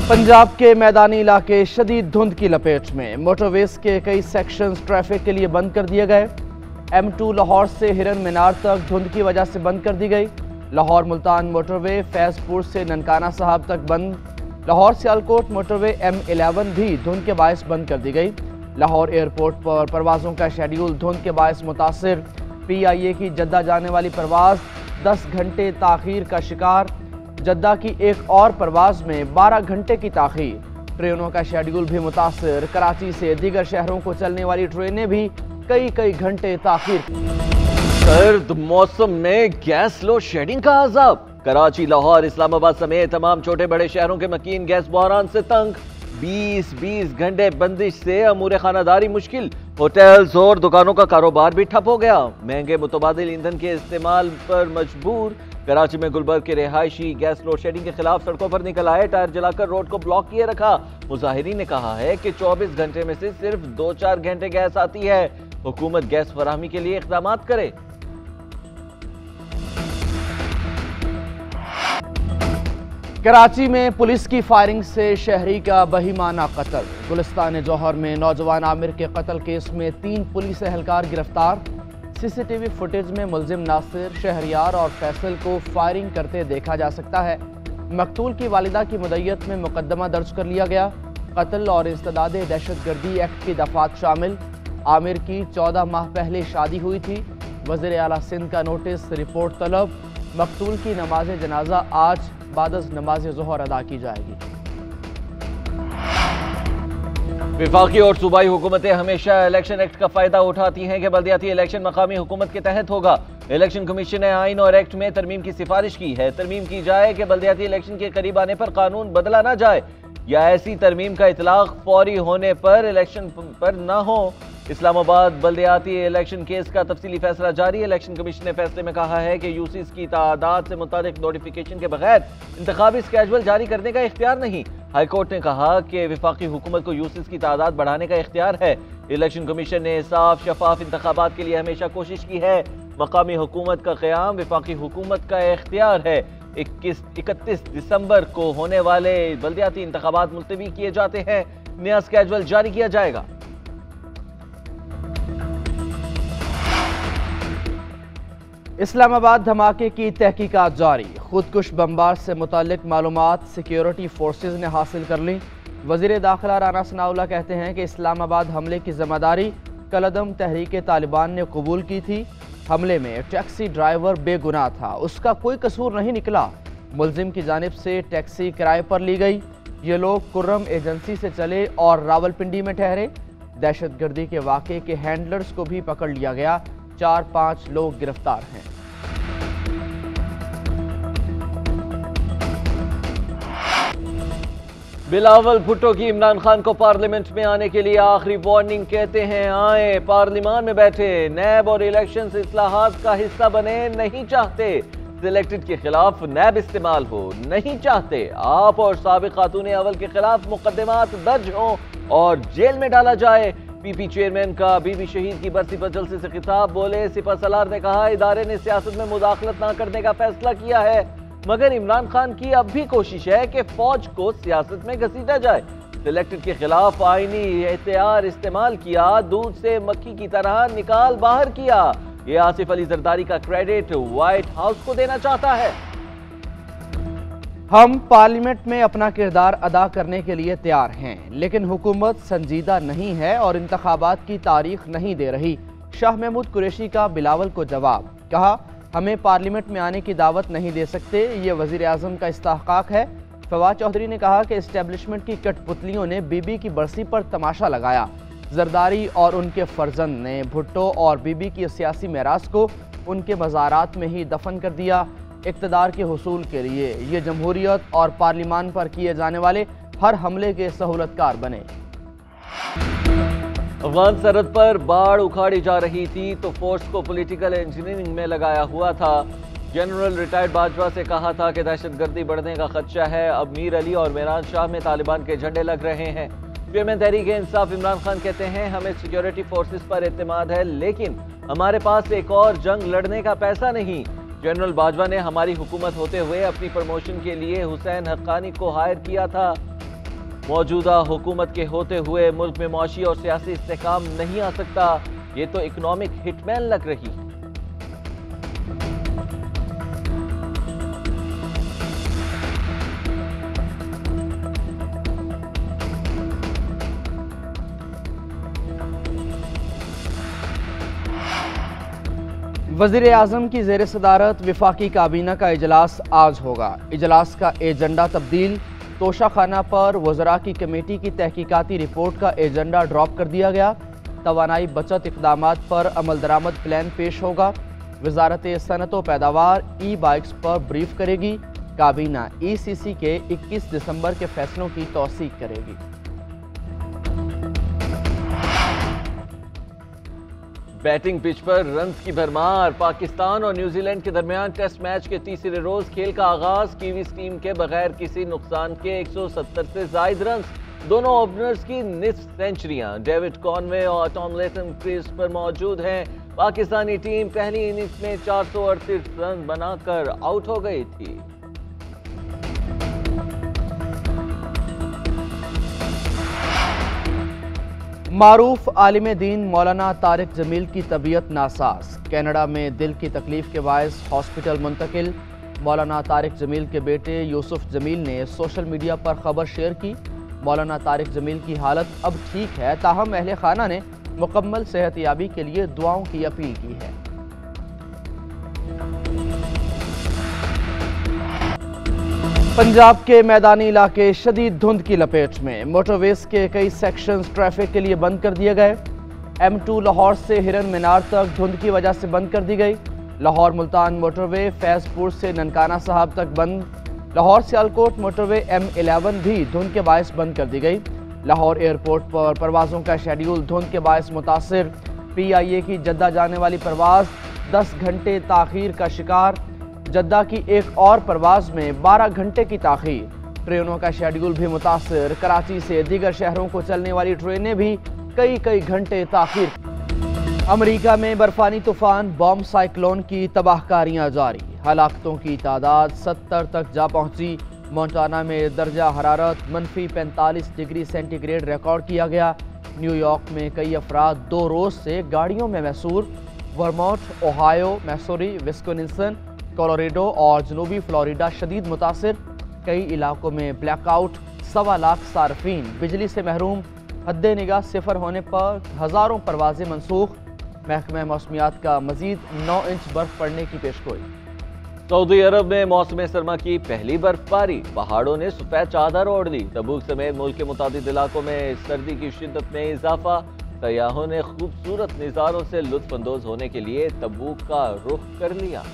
पंजाब के मैदानी इलाके शदीद धुंध की लपेट में। मोटरवेज के कई सेक्शंस ट्रैफिक के लिए बंद कर दिए गए। M2 लाहौर से हिरन मीनार तक धुंध की वजह से बंद कर दी गई। लाहौर मुल्तान मोटरवे फैजपुर से ननकाना साहब तक बंद। लाहौर सियालकोट मोटरवे M11 भी धुंध के बायस बंद कर दी गई। लाहौर एयरपोर्ट पर परवाज़ों का शेड्यूल धुंध के बायस मुतासिर। PIA की जद्दा जाने वाली परवाज़ 10 घंटे ताख़ीर का शिकार। जद्दा की एक और परवाज़ में 12 घंटे की ताख़ीर। ट्रेनों का शेड्यूल भी मुतासिर। कराची से दीगर शहरों को चलने वाली ट्रेनें भी कई घंटे ताख़ीर। सर्द मौसम में गैस लोड शेडिंग का अज़ाब। कराची, लाहौर, इस्लामाबाद समेत तमाम छोटे बड़े शहरों के मकीन गैस बहरान से तंग। 20 घंटे बंदिश से अमूर खानादारी मुश्किल। होटल्स और दुकानों का कारोबार भी ठप हो गया। महंगे मुतबादिल ईंधन के इस्तेमाल पर मजबूर। कराची में गुलबर्ग के रिहायशी गैस लोड शेडिंग के खिलाफ सड़कों पर निकल आए। टायर जलाकर रोड को ब्लॉक किए रखा। मुजाहिरीन ने कहा है कि 24 घंटे में से सिर्फ 2-4 घंटे गैस आती है। हुकूमत गैस फराहमी के लिए इक़दाम करे। कराची में पुलिस की फायरिंग से शहरी का बहिमाना कत्ल। गुलिस्तान जौहर में नौजवान आमिर के कत्ल केस में 3 पुलिस एहलकार गिरफ्तार। CCTV फुटेज में मुलजिम नासिर, शहरियार और फैसल को फायरिंग करते देखा जा सकता है। मकतूल की वालिदा की मुद्दत में मुकदमा दर्ज कर लिया गया। कत्ल और इस्तेदाद दहशतगर्दी एक्ट की दफात शामिल। आमिर की 14 माह पहले शादी हुई थी। वज़ीर आला सिंध का नोटिस, रिपोर्ट तलब। मकतूल की नमाज जनाजा आज बादस नमाज ज़ोहर अदा की जाएगी। विफाकी और सूबाई हुकूमतें हमेशा इलेक्शन एक्ट का फायदा उठाती हैं कि बल्दियाती इलेक्शन मकामी हुकूमत के तहत होगा। इलेक्शन कमीशन ने आइन और एक्ट में तरमीम की सिफारिश की है। तरमीम की जाए कि बल्दियाती इलेक्शन के करीब आने पर कानून बदला ना जाए या ऐसी तरमीम का इतलाक फौरी होने पर इलेक्शन पर न हो। इस्लामाबाद बल्दियाती इलेक्शन केस का तफसीली फैसला जारी। इलेक्शन कमीशन ने फैसले में कहा है कि यूसीज की तादाद से मुताबिक नोटिफिकेशन के बगैर इंतखाबी स्केड्यूल जारी करने का इख्तियार नहीं। हाई कोर्ट ने कहा कि विफाकी हुकूमत को यूसीज की तादाद बढ़ाने का इख्तियार है। इलेक्शन कमीशन ने साफ शफाफ इंतखाबात के लिए हमेशा कोशिश की है। मकामी हुकूमत का क़याम विफाकी हुकूमत का इख्तियार है। 31 दिसंबर को होने वाले बल्दियाती इंतखाबात मुलतवी किए जाते हैं। नया स्केड्यूल जारी किया जाएगा। इस्लामाबाद धमाके की तहकीकात जारी। खुदकुश बमबार से मुतालिक मालूमात सिक्योरिटी फोर्सेज ने हासिल कर ली। वज़ीर दाखिला राना सनाउल्लाह कहते हैं कि इस्लामाबाद हमले की जिम्मेदारी कलदम तहरीक तालिबान ने कबूल की थी। हमले में टैक्सी ड्राइवर बेगुनाह था, उसका कोई कसूर नहीं निकला। मुलजिम की जानिब से टैक्सी किराए पर ली गई। ये लोग कुर्रम एजेंसी से चले और रावलपिंडी में ठहरे। दहशतगर्दी के वाक़े के हैंडलर्स को भी पकड़ लिया गया। 4-5 लोग गिरफ्तार हैं। बिलावल भुट्टो की इमरान खान को पार्लियामेंट में आने के लिए आखिरी वार्निंग। कहते हैं आए, पार्लियामान में बैठे, नैब और इलेक्शन इस्लाहात का हिस्सा बने नहीं चाहते। सिलेक्टेड के खिलाफ नैब इस्तेमाल हो नहीं चाहते। आप और साबिक खातून अव्वल के खिलाफ मुकदमात दर्ज हों और जेल में डाला जाए। PP चेयरमैन का बीबी शहीद की बरसी पर जलसे से खिताब। बोले, सिपा सलार ने कहा इदारे ने सियासत में मुदाखलत न करने का फैसला किया है, मगर इमरान खान की अब भी कोशिश है कि फौज को सियासत में घसीटा जाए। सिलेक्टेड के खिलाफ आईनी एहतियार इस्तेमाल किया, दूध से मक्खी की तरह निकाल बाहर किया। ये आसिफ अली जरदारी का क्रेडिट व्हाइट हाउस को देना चाहता है। हम पार्लियामेंट में अपना किरदार अदा करने के लिए तैयार हैं, लेकिन हुकूमत संजीदा नहीं है और इंतखाबात की तारीख नहीं दे रही। शाह महमूद कुरैशी का बिलावल को जवाब। कहा, हमें पार्लियामेंट में आने की दावत नहीं दे सकते, ये वज़ीर आज़म का इस्तेहकाक है। फवाद चौधरी ने कहा कि इस्टेब्लिशमेंट की कठपुतलियों ने बीबी की बरसी पर तमाशा लगाया। जरदारी और उनके फर्जंद ने भुट्टो और बीबी की सियासी मेरास को उनके मज़ारात में ही दफन कर दिया। इक़्तिदार के हुसूल के लिए ये जमहूरियत और पार्लियामान पर किए जाने वाले हर हमले के सहूलतकार बने। अफगान सरहद पर बाढ़ उखाड़ी जा रही थी तो फोर्स को पॉलिटिकल इंजीनियरिंग में लगाया हुआ था। जनरल रिटायर्ड बाजवा से कहा था कि दहशतगर्दी बढ़ने का खदशा है। अब मीर अली और मेरान शाह में तालिबान के झंडे लग रहे हैं। चेयरमैन तहरीक इंसाफ इमरान खान कहते हैं, हमें सिक्योरिटी फोर्सेस पर एतमाद है, लेकिन हमारे पास एक और जंग लड़ने का पैसा नहीं। जनरल बाजवा ने हमारी हुकूमत होते हुए अपनी प्रमोशन के लिए हुसैन हक्कानी को हायर किया था। मौजूदा हुकूमत के होते हुए मुल्क में मुआशी और सियासी इस्तेहकाम नहीं आ सकता, ये तो इकोनॉमिक हिटमैन लग रही है। वज़ीर आज़म की ज़ेर सदारत विफाकी काबीना का इजलास आज होगा। इजलास का एजेंडा तब्दील, तोशाखाना पर वज़रा की कमेटी की तहकीकाती रिपोर्ट का एजेंडा ड्रॉप कर दिया गया। तवानाई बचत इक़दामात पर अमल दरामद प्लान पेश होगा। वजारत सनत व पैदावार ई बाइक्स पर ब्रीफ करेगी। काबीना ECC के 21 दिसंबर के फैसलों की तौसीक करेगी। बैटिंग पिच पर रन्स की भरमार। पाकिस्तान और न्यूजीलैंड के दरमियान टेस्ट मैच के तीसरे रोज खेल का आगाज। कीवीज टीम के बगैर किसी नुकसान के 170 से जायद रन्स। दोनों ओपनर्स की निस्फ सेंचुरियां। डेविड कॉनवे और टॉम लेथम क्रीज पर मौजूद हैं। पाकिस्तानी टीम पहली इनिंग्स में 438 रन बनाकर आउट हो गई थी। मारूफ आलिम दीन मौलाना तारिक जमील की तबीयत नासाज। कनाडा में दिल की तकलीफ के बायस हॉस्पिटल मुंतकिल। मौलाना तारिक जमील के बेटे यूसुफ जमील ने सोशल मीडिया पर खबर शेयर की। मौलाना तारिक जमील की हालत अब ठीक है, ताहम अहले खाना ने मुकम्मल सेहतयाबी के लिए दुआओं की अपील की है। पंजाब के मैदानी इलाके शदीद धुंध की लपेट में। मोटरवेज के कई सेक्शंस ट्रैफिक के लिए बंद कर दिए गए। M2 लाहौर से हिरन मीनार तक धुंध की वजह से बंद कर दी गई। लाहौर मुल्तान मोटरवे फैजपुर से ननकाना साहब तक बंद। लाहौर सियालकोट मोटरवे M11 भी धुंध के बायस बंद कर दी गई। लाहौर एयरपोर्ट पर परवाज़ों का शेड्यूल धुंध के बायस मुतासिर। PIA की जद्दा जाने वाली परवाज़ 10 घंटे ताख़ीर का शिकार। जद्दा की एक और परवाज़ में 12 घंटे की ताख़ीर। ट्रेनों का शेड्यूल भी मुतासिर। कराची से दीगर शहरों को चलने वाली ट्रेनें भी कई घंटे ताख़ीर। अमेरिका में बर्फानी तूफान बॉम्ब साइक्लोन की तबाहकारियां जारी। हलाकतों की तादाद 70 तक जा पहुंची। मोंटाना में दर्जा हरारत -45 डिग्री सेंटीग्रेड रिकॉर्ड किया गया। न्यूयॉर्क में कई अफराद 2 रोज से गाड़ियों में महसूर। वर्मोंट, ओहायो, मैसूरी, विस्कोन्सिन, कोलोराडो और जनूबी फ्लोरिडा शदीद मुतासिर। कई इलाकों में ब्लैकआउट। 1.25 लाख सार्फिन बिजली से महरूम। हद निगाह सिफर होने पर हज़ारों परवाजें मनसूख। महकमा मौसमियात का मजीद 9 इंच बर्फ पड़ने की पेशगोई। सऊदी अरब में मौसम सरमा की पहली बर्फबारी। पहाड़ों ने सफेद चादर ओढ़ ली। तबूक समेत मुल्क के मुतादिद इलाकों में सर्दी की शिद्दत में इजाफा। सयाहों ने खूबसूरत नज़ारों से लुत्फ अंदोज होने के लिए तबूक का रुख कर लिया।